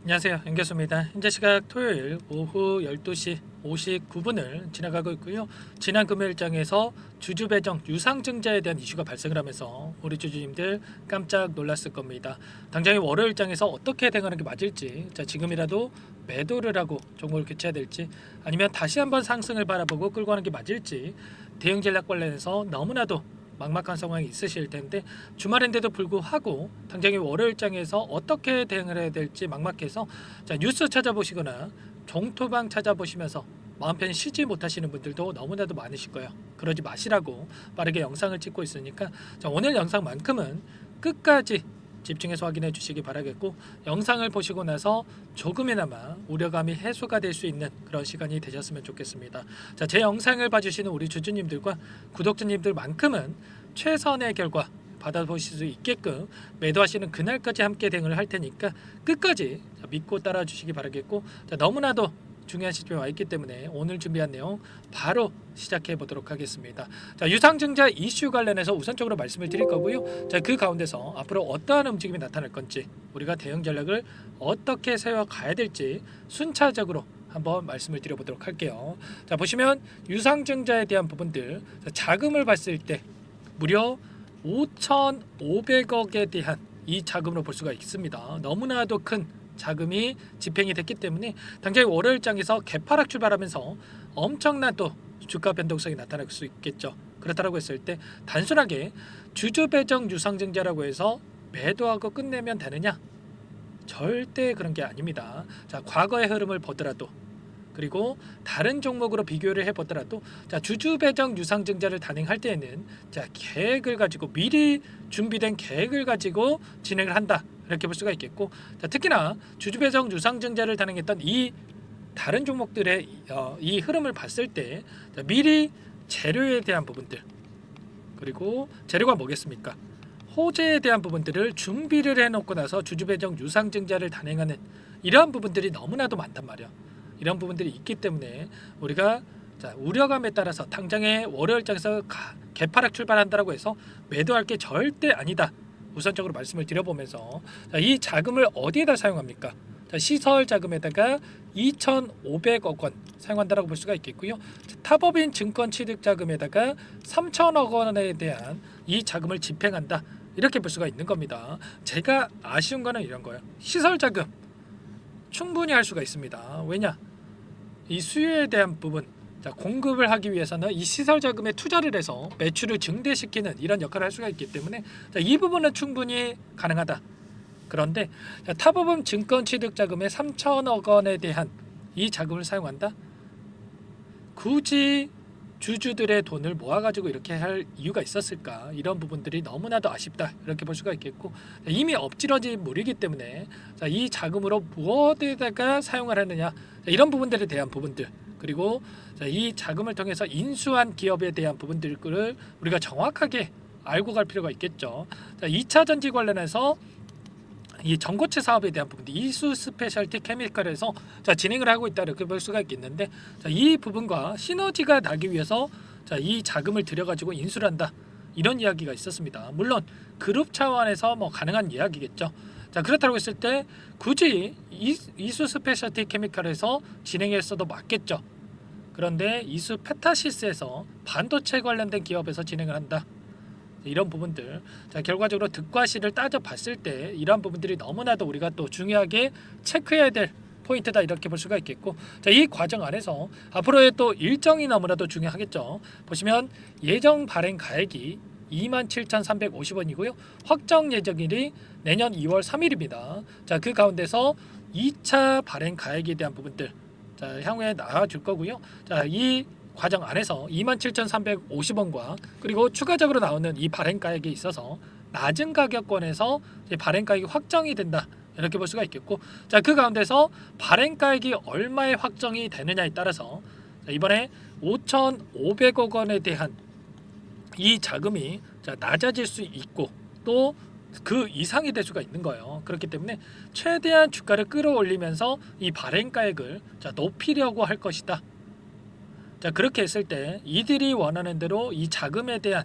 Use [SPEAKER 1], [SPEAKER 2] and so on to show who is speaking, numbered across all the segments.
[SPEAKER 1] 안녕하세요. 연결소입니다. 현재 시각 토요일 오후 12시 59분을 지나가고 있고요. 지난 금요일장에서 주주 배정 유상증자에 대한 이슈가 발생을 하면서 우리 주주님들 깜짝 놀랐을 겁니다. 당장의 월요일장에서 어떻게 대응하는 게 맞을지, 지금이라도 매도를 하고 종목을 교체해야 될지, 아니면 다시 한번 상승을 바라보고 끌고 가는 게 맞을지, 대응 전략 관련해서 너무나도 막막한 상황이 있으실 텐데, 주말인데도 불구하고 당장의 월요일장에서 어떻게 대응을 해야 될지 막막해서 뉴스 찾아보시거나 종토방 찾아보시면서 마음 편히 쉬지 못하시는 분들도 너무나도 많으실 거예요. 그러지 마시라고 빠르게 영상을 찍고 있으니까 오늘 영상만큼은 끝까지 집중해서 확인해 주시기 바라겠고, 영상을 보시고 나서 조금이나마 우려감이 해소가 될 수 있는 그런 시간이 되셨으면 좋겠습니다. 제 영상을 봐주시는 우리 주주님들과 구독자님들만큼은 최선의 결과 받아보실 수 있게끔 매도하시는 그날까지 함께 대응을 할 테니까 끝까지 믿고 따라 주시기 바라겠고, 너무나도 중요한 시점에 와 있기 때문에 오늘 준비한 내용 바로 시작해 보도록 하겠습니다. 유상증자 이슈 관련해서 우선적으로 말씀을 드릴 거고요. 그 가운데서 앞으로 어떠한 움직임이 나타날 건지, 우리가 대응 전략을 어떻게 세워 가야 될지 순차적으로 한번 말씀을 드려보도록 할게요. 보시면 유상증자에 대한 부분들, 자금을 봤을 때 무려 5,500억에 대한 이 자금으로 볼 수가 있습니다. 너무나도 큰 자금이 집행이 됐기 때문에 당장 월요일장에서 개파락 출발하면서 엄청난 또 주가 변동성이 나타날 수 있겠죠. 그렇다고 했을 때 단순하게 주주 배정 유상증자라고 해서 매도하고 끝내면 되느냐? 절대 그런 게 아닙니다. 과거의 흐름을 보더라도, 그리고 다른 종목으로 비교를 해보더라도, 주주 배정 유상증자를 단행할 때에는 계획을 가지고, 미리 준비된 계획을 가지고 진행을 한다, 이렇게 볼 수가 있겠고, 특히나 주주 배정 유상증자를 단행했던 이 다른 종목들의 이 흐름을 봤을 때 미리 재료에 대한 부분들, 그리고 재료가 뭐겠습니까? 호재에 대한 부분들을 준비를 해놓고 나서 주주 배정 유상증자를 단행하는 이러한 부분들이 너무나도 많단 말이야. 이런 부분들이 있기 때문에 우리가 우려감에 따라서 당장의 월요일장에서 개파락 출발한다라고 해서 매도할 게 절대 아니다, 우선적으로 말씀을 드려보면서, 이 자금을 어디에다 사용합니까? 시설 자금에다가 2,500억 원 사용한다라고 볼 수가 있겠고요. 타법인 증권 취득 자금에다가 3,000억 원에 대한 이 자금을 집행한다, 이렇게 볼 수가 있는 겁니다. 제가 아쉬운 거는 이런 거예요. 시설 자금 충분히 할 수가 있습니다. 왜냐? 이 수요에 대한 부분, 공급을 하기 위해서는 이 시설 자금에 투자를 해서 매출을 증대시키는 이런 역할을 할 수가 있기 때문에 이 부분은 충분히 가능하다. 그런데 타법인 증권 취득 자금의 3,000억 원에 대한 이 자금을 사용한다? 굳이 주주들의 돈을 모아가지고 이렇게 할 이유가 있었을까? 이런 부분들이 너무나도 아쉽다, 이렇게 볼 수가 있겠고, 이미 엎질러진 물이기 때문에 이 자금으로 무엇에다가 사용을 하느냐, 이런 부분들에 대한 부분들, 그리고 이 자금을 통해서 인수한 기업에 대한 부분들을 우리가 정확하게 알고 갈 필요가 있겠죠. 2차 전지 관련해서 이 전고체 사업에 대한 부분들, 이수 스페셜티 케미컬에서 진행을 하고 있다, 이렇게 볼 수가 있겠는데, 이 부분과 시너지가 나기 위해서 이 자금을 들여가지고 인수를 한다, 이런 이야기가 있었습니다. 물론 그룹 차원에서 가능한 이야기겠죠. 그렇다고 했을 때 굳이 이수 스페셜티 케미컬에서 진행했어도 맞겠죠. 그런데 이수 페타시스에서 반도체 관련된 기업에서 진행을 한다, 이런 부분들, 결과적으로 득과 실을 따져봤을 때 이러한 부분들이 너무나도 우리가 또 중요하게 체크해야 될 포인트다, 이렇게 볼 수가 있겠고, 이 과정 안에서 앞으로의 또 일정이 너무나도 중요하겠죠. 보시면 예정 발행 가액이 27,350원이고요. 확정 예정일이 내년 2월 3일입니다. 그 가운데서 2차 발행 가액에 대한 부분들 향후에 나와줄 거고요. 이 과정 안에서 27,350원과 그리고 추가적으로 나오는 이 발행가액에 있어서 낮은 가격권에서 발행가액이 확정이 된다, 이렇게 볼 수가 있겠고, 그 가운데서 발행가액이 얼마에 확정이 되느냐에 따라서 이번에 5,500억 원에 대한 이 자금이 낮아질 수 있고 또 그 이상이 될 수가 있는 거예요. 그렇기 때문에 최대한 주가를 끌어올리면서 이 발행가액을 높이려고 할 것이다. 그렇게 했을 때 이들이 원하는 대로 이 자금에 대한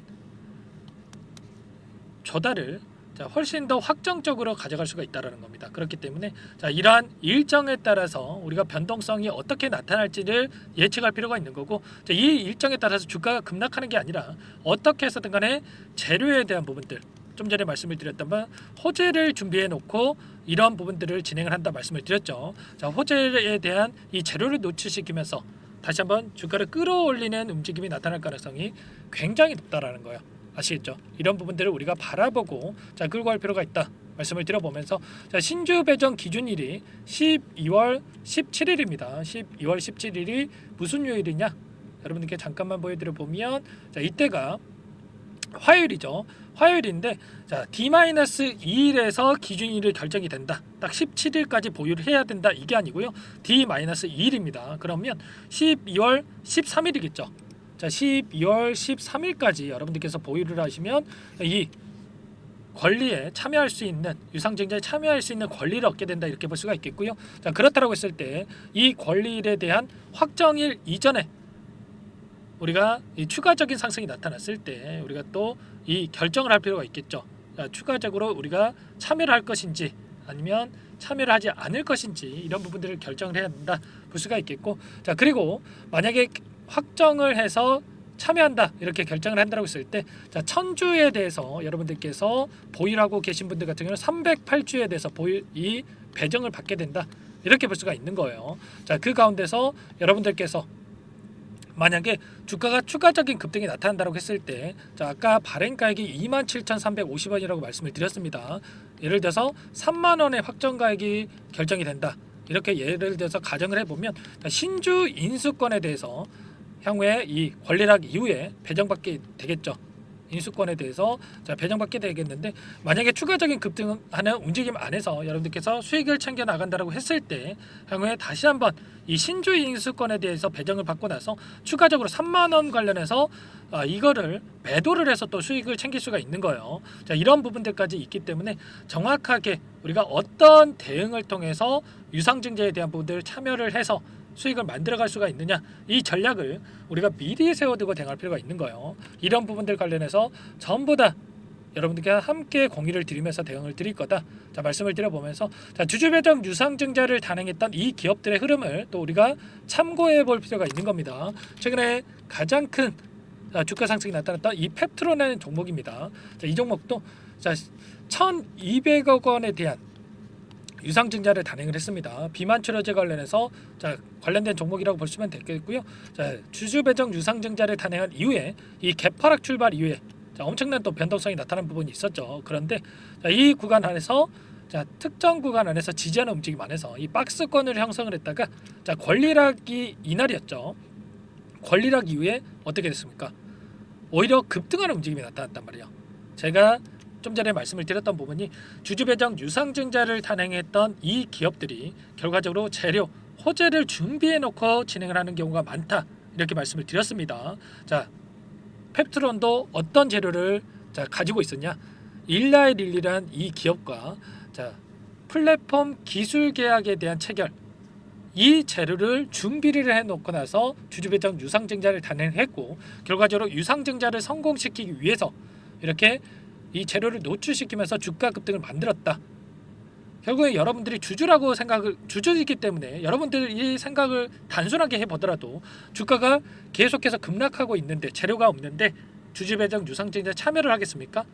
[SPEAKER 1] 조달을 자, 훨씬 더 확정적으로 가져갈 수가 있다라는 겁니다. 그렇기 때문에 자, 이러한 일정에 따라서 우리가 변동성이 어떻게 나타날지를 예측할 필요가 있는 거고, 자, 이 일정에 따라서 주가가 급락하는 게 아니라 어떻게 해서든 간에 재료에 대한 부분들, 좀 전에 말씀을 드렸다면 호재를 준비해 놓고 이런 부분들을 진행을 한다 말씀을 드렸죠. 자, 호재에 대한 이 재료를 노출시키면서 다시 한번 주가를 끌어올리는 움직임이 나타날 가능성이 굉장히 높다라는 거예요. 아시겠죠? 이런 부분들을 우리가 바라보고 자, 끌고 갈 필요가 있다 말씀을 드려보면서, 자, 신주 배정 기준일이 12월 17일입니다. 12월 17일이 무슨 요일이냐? 여러분들께 잠깐만 보여드려 보면, 자, 이때가 화요일이죠. 화요일인데, 자, D-2일에서 기준일이 결정이 된다. 딱 17일까지 보유를 해야 된다. 이게 아니고요. D-2일입니다. 그러면 12월 13일이겠죠. 자, 12월 13일까지 여러분들께서 보유를 하시면 이 권리에 참여할 수 있는, 유상증자에 참여할 수 있는 권리를 얻게 된다, 이렇게 볼 수가 있겠고요. 자, 그렇다고 했을 때 이 권리일에 대한 확정일 이전에 우리가 이 추가적인 상승이 나타났을 때 우리가 또 이 결정을 할 필요가 있겠죠. 자, 추가적으로 우리가 참여를 할 것인지 아니면 참여를 하지 않을 것인지 이런 부분들을 결정을 해야 된다 볼 수가 있겠고, 자, 그리고 만약에 확정을 해서 참여한다 이렇게 결정을 한다고 했을 때, 자, 1000주에 대해서 여러분들께서 보유를 하고 계신 분들 같은 경우는 308주에 대해서 보유 이 배정을 받게 된다 이렇게 볼 수가 있는 거예요. 자, 그 가운데서 여러분들께서 만약에 주가가 추가적인 급등이 나타난다고 했을 때, 자, 아까 발행가액이 27,350원이라고 말씀을 드렸습니다. 예를 들어서 3만 원의 확정가액이 결정이 된다. 이렇게 예를 들어서 가정을 해보면, 신주 인수권에 대해서 향후에 이 권리락 이후에 배정받게 되겠죠. 인수권에 대해서 자, 배정받게 되겠는데, 만약에 추가적인 급등하는 움직임 안에서 여러분들께서 수익을 챙겨 나간다라고 했을 때 향후에 다시 한번 이 신주 인수권에 대해서 배정을 받고 나서 추가적으로 3만 원 관련해서 이거를 매도를 해서 또 수익을 챙길 수가 있는 거예요. 자, 이런 부분들까지 있기 때문에 정확하게 우리가 어떤 대응을 통해서 유상증자에 대한 부분들을 참여를 해서 수익을 만들어갈 수가 있느냐, 이 전략을 우리가 미리 세워두고 대응할 필요가 있는 거예요. 이런 부분들 관련해서 전부 다 여러분들께 함께 공유를 드리면서 대응을 드릴 거다. 자, 말씀을 드려보면서, 자, 주주배정 유상증자를 단행했던 이 기업들의 흐름을 또 우리가 참고해 볼 필요가 있는 겁니다. 최근에 가장 큰 주가 상승이 나타났던 이 펩트론이라는 종목입니다. 자, 이 종목도 자, 1,200억 원에 대한 유상증자를 단행을 했습니다. 비만 치료제 관련해서 자, 관련된 종목이라고 보시면 되겠고요. 자, 주주배정 유상증자를 단행한 이후에 이 개파락 출발 이후에 자, 엄청난 또 변동성이 나타난 부분이 있었죠. 그런데 자, 이 구간 안에서 자, 특정 구간 안에서 지지하는 움직임 안에서 이 박스권을 형성을 했다가 자, 권리락이 이날이었죠. 권리락 이후에 어떻게 됐습니까? 오히려 급등하는 움직임이 나타났단 말이에요. 제가 좀 전에 말씀을 드렸던 부분이 주주배정 유상증자를 단행했던 이 기업들이 결과적으로 재료, 호재를 준비해 놓고 진행을 하는 경우가 많다 이렇게 말씀을 드렸습니다. 자, 펩트론도 어떤 재료를 자, 가지고 있었냐? 일라일일리란 이 기업과 자, 플랫폼 기술 계약에 대한 체결, 이 재료를 준비를 해놓고 나서 주주배정 유상증자를 단행했고, 결과적으로 유상증자를 성공시키기 위해서 이렇게 이 재료를 노출시키면서 주가 급등을 만들었다. 결국에 여러분들이 주주라고 생각을, 주주이기 때문에 여러분들이 생각을 단순하게 해보더라도 주가가 계속해서 급락하고 있는데 재료가 없는데 주주배정 유상증자 참여를 하겠습니까?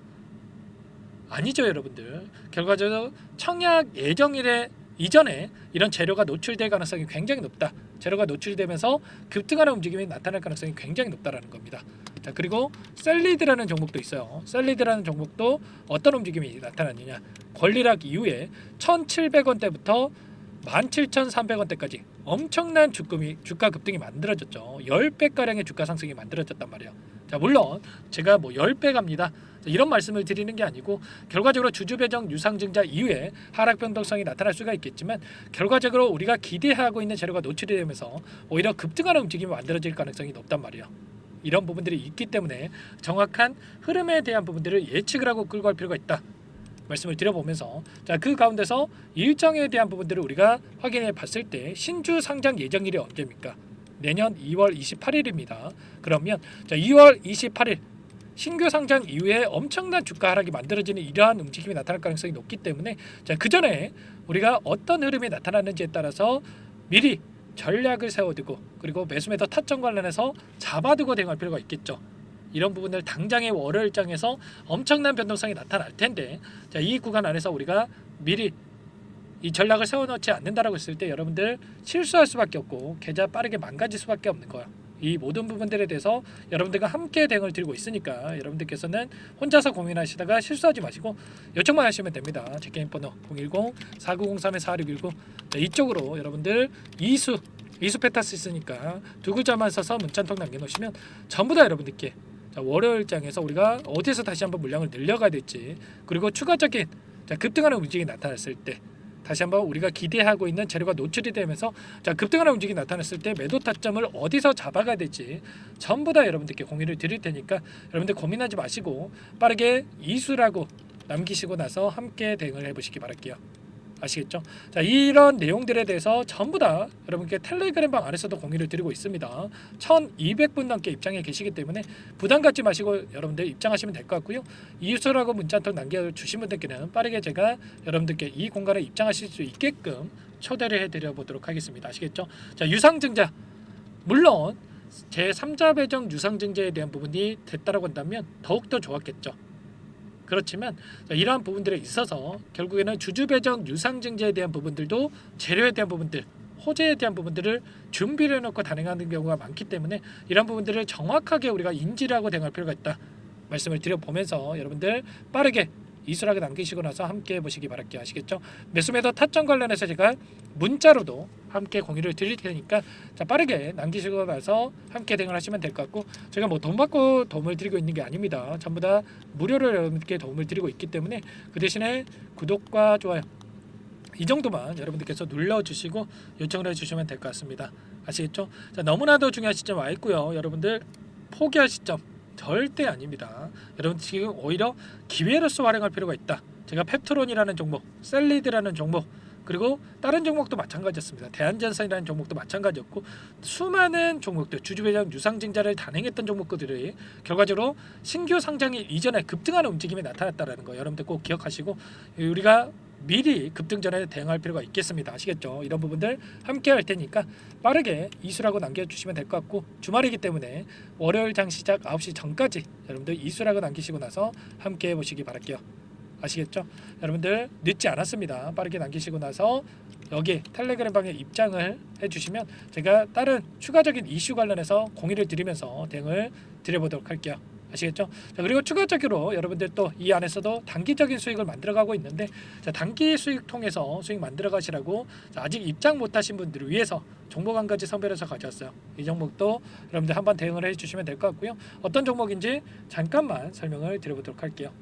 [SPEAKER 1] 아니죠, 여러분들. 결과적으로 청약 예정일에 이전에 이런 재료가 노출될 가능성이 굉장히 높다. 재료가 노출되면서 급등하는 움직임이 나타날 가능성이 굉장히 높다라는 겁니다. 자, 그리고 셀리드라는 종목도 있어요. 셀리드라는 종목도 어떤 움직임이 나타났느냐? 권리락 이후에 1,700원대부터 17,300원대까지 엄청난 주가 급등이 만들어졌죠. 10배가량의 주가 상승이 만들어졌단 말이에요. 자, 물론 제가 뭐 10배 갑니다, 이런 말씀을 드리는 게 아니고, 결과적으로 주주배정 유상증자 이후에 하락 변동성이 나타날 수가 있겠지만, 결과적으로 우리가 기대하고 있는 재료가 노출이 되면서 오히려 급등하는 움직임이 만들어질 가능성이 높단 말이에요. 이런 부분들이 있기 때문에 정확한 흐름에 대한 부분들을 예측을 하고 끌고 갈 필요가 있다 말씀을 드려보면서, 자, 그 가운데서 일정에 대한 부분들을 우리가 확인해 봤을 때 신주 상장 예정일이 언제입니까? 내년 2월 28일입니다. 그러면 자, 2월 28일 신규 상장 이후에 엄청난 주가 하락이 만들어지는 이러한 움직임이 나타날 가능성이 높기 때문에 그 전에 우리가 어떤 흐름이 나타나는지에 따라서 미리 전략을 세워두고 그리고 매수매도 타점 관련해서 잡아두고 대응할 필요가 있겠죠. 이런 부분을 당장의 월요일장에서 엄청난 변동성이 나타날 텐데 이 구간 안에서 우리가 미리 이 전략을 세워놓지 않는다라고 했을 때 여러분들 실수할 수밖에 없고 계좌 빠르게 망가질 수밖에 없는 거야. 이 모든 부분들에 대해서 여러분들과 함께 대응을 드리고 있으니까 여러분들께서는 혼자서 고민하시다가 실수하지 마시고 요청만 하시면 됩니다. 제 개인 번호 010-4903-4619 이쪽으로 여러분들 이수 페타스 있으니까 두 글자만 써서 문자 한 통 남겨놓으시면 전부 다 여러분들께 월요일장에서 우리가 어디서 다시 한번 물량을 늘려가야 될지 그리고 추가적인 급등하는 움직임이 나타났을 때 다시 한번 우리가 기대하고 있는 재료가 노출이 되면서 급등하는 움직임이 나타났을 때 매도 타점을 어디서 잡아가야 될지 전부 다 여러분들께 공유를 드릴 테니까 여러분들 고민하지 마시고 빠르게 이수라고 남기시고 나서 함께 대응을 해보시기 바랄게요. 아시겠죠? 이런 내용들에 대해서 전부 다 여러분께 텔레그램 방 안에서도 공유를 드리고 있습니다. 1200분 넘게 입장해 계시기 때문에 부담 갖지 마시고 여러분들 입장하시면 될 것 같고요. 이유서라고 문자 한 통 남겨주신 분들께는 빠르게 제가 여러분들께 이 공간에 입장하실 수 있게끔 초대를 해드려 보도록 하겠습니다. 아시겠죠? 유상증자 물론 제3자 배정 유상증자에 대한 부분이 됐다라고 한다면 더욱더 좋았겠죠. 그렇지만 이러한 부분들에 있어서 결국에는 주주 배정 유상증자에 대한 부분들도 재료에 대한 부분들 호재에 대한 부분들을 준비를 해놓고 단행하는 경우가 많기 때문에 이런 부분들을 정확하게 우리가 인지를 하고 대응할 필요가 있다 말씀을 드려보면서 여러분들 빠르게 이수락을 남기시고 나서 함께 해보시기 바랄게요. 아시겠죠? 매수매도 타점 관련해서 제가 문자로도 함께 공유를 드릴 테니까 빠르게 남기시고 나서 함께 대응을 하시면 될 것 같고 제가 뭐 돈 받고 도움을 드리고 있는 게 아닙니다. 전부 다 무료로 여러분께 도움을 드리고 있기 때문에 그 대신에 구독과 좋아요 이 정도만 여러분들께서 눌러주시고 요청을 해주시면 될 것 같습니다. 아시겠죠? 너무나도 중요한 시점 와 있고요. 여러분들 포기할 시점 절대 아닙니다. 여러분 지금 오히려 기회로서 활용할 필요가 있다. 제가 펩트론이라는 종목, 셀리드라는 종목 그리고 다른 종목도 마찬가지였습니다. 대한전선이라는 종목도 마찬가지였고 수많은 종목들 주주배정 유상증자를 단행했던 종목들이 결과적으로 신규 상장이 이전에 급등하는 움직임이 나타났다는 거 여러분들 꼭 기억하시고 우리가 미리 급등 전에 대응할 필요가 있겠습니다. 아시겠죠? 이런 부분들 함께 할 테니까 빠르게 이수라고 남겨주시면 될 것 같고 주말이기 때문에 월요일 장 시작 9시 전까지 여러분들 이수라고 남기시고 나서 함께 해보시기 바랄게요. 아시겠죠? 여러분들 늦지 않았습니다. 빠르게 남기시고 나서 여기 텔레그램 방에 입장을 해주시면 제가 다른 추가적인 이슈 관련해서 공유를 드리면서 대응을 드려보도록 할게요. 아시겠죠? 그리고 추가적으로 여러분들 또 이 안에서도 단기적인 수익을 만들어가고 있는데 단기 수익 통해서 수익 만들어가시라고 아직 입장 못하신 분들을 위해서 종목 한 가지 선별해서 가져왔어요. 이 종목도 여러분들 한번 대응을 해주시면 될 것 같고요. 어떤 종목인지 잠깐만 설명을 드려보도록 할게요.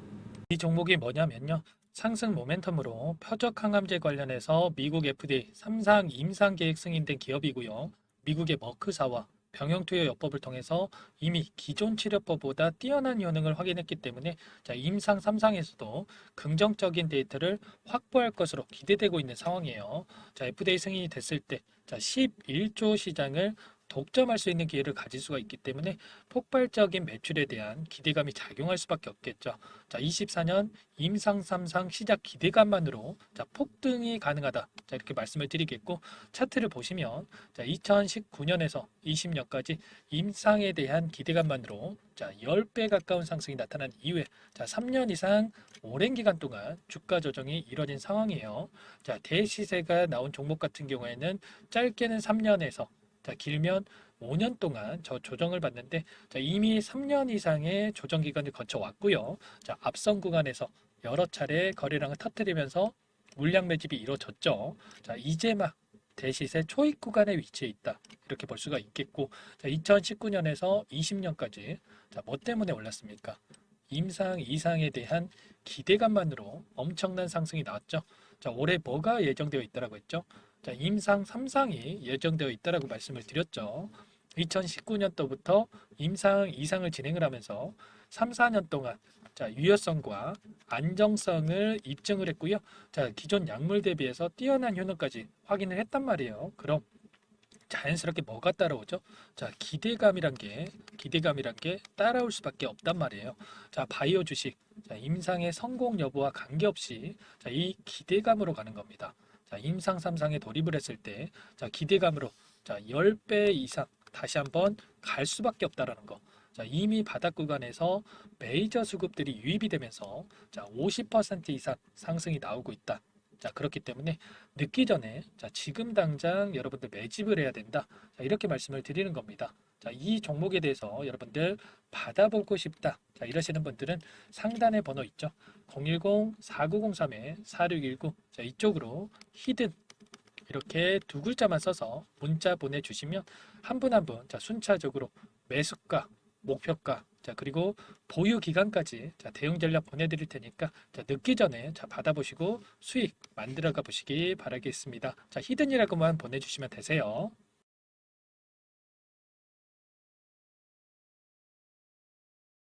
[SPEAKER 1] 이 종목이 뭐냐면요. 상승 모멘텀으로 표적 항암제 관련해서 미국 FDA 3상 임상 계획 승인된 기업이고요. 미국의 머크사와 병용투여 요법을 통해서 이미 기존 치료법보다 뛰어난 효능을 확인했기 때문에 임상 3상에서도 긍정적인 데이터를 확보할 것으로 기대되고 있는 상황이에요. FDA 승인이 됐을 때 11조 시장을 독점할 수 있는 기회를 가질 수가 있기 때문에 폭발적인 매출에 대한 기대감이 작용할 수밖에 없겠죠. 24년 임상 3상 시작 기대감만으로 폭등이 가능하다. 이렇게 말씀을 드리겠고 차트를 보시면 2019년에서 20년까지 임상에 대한 기대감만으로 10배 가까운 상승이 나타난 이후에 3년 이상 오랜 기간 동안 주가 조정이 이뤄진 상황이에요. 대시세가 나온 종목 같은 경우에는 짧게는 3년에서 길면 5년 동안 저 조정을 받는데 이미 3년 이상의 조정 기간을 거쳐왔고요. 앞선 구간에서 여러 차례 거래량을 터뜨리면서 물량 매집이 이루어졌죠. 이제 막 대시세 초입 구간에 위치해 있다. 이렇게 볼 수가 있겠고 2019년에서 20년까지 뭐 때문에 올랐습니까? 임상 이상에 대한 기대감만으로 엄청난 상승이 나왔죠. 올해 뭐가 예정되어 있다라고 했죠? 임상 3상이 예정되어 있다라고 말씀을 드렸죠. 2019년도부터 임상 2상을 진행을 하면서 3, 4년 동안 유효성과 안정성을 입증을 했고요. 기존 약물 대비해서 뛰어난 효능까지 확인을 했단 말이에요. 그럼 자연스럽게 뭐가 따라오죠? 자, 기대감이란 게 따라올 수밖에 없단 말이에요. 자, 바이오 주식, 자, 임상의 성공 여부와 관계없이 자, 이 기대감으로 가는 겁니다. 자, 임상 3상에 돌입을 했을 때, 자, 기대감으로 자, 10배 이상 다시 한번 갈 수밖에 없다라는 거. 자, 이미 바닥 구간에서 메이저 수급들이 유입이 되면서 자, 50% 이상 상승이 나오고 있다. 자, 그렇기 때문에 늦기 전에 자, 지금 당장 여러분들 매집을 해야 된다. 자, 이렇게 말씀을 드리는 겁니다. 자, 이 종목에 대해서 여러분들 받아보고 싶다. 자, 이러시는 분들은 상단에 번호 있죠. 010-4903-4619. 자, 이쪽으로 히든 이렇게 두 글자만 써서 문자 보내주시면 한 분 한 분 자, 순차적으로 매수가, 목표가, 자, 그리고 보유 기간까지 자, 대응 전략 보내드릴 테니까 자, 늦기 전에 자, 받아보시고 수익 만들어가 보시기 바라겠습니다. 자, 히든이라고만 보내주시면 되세요.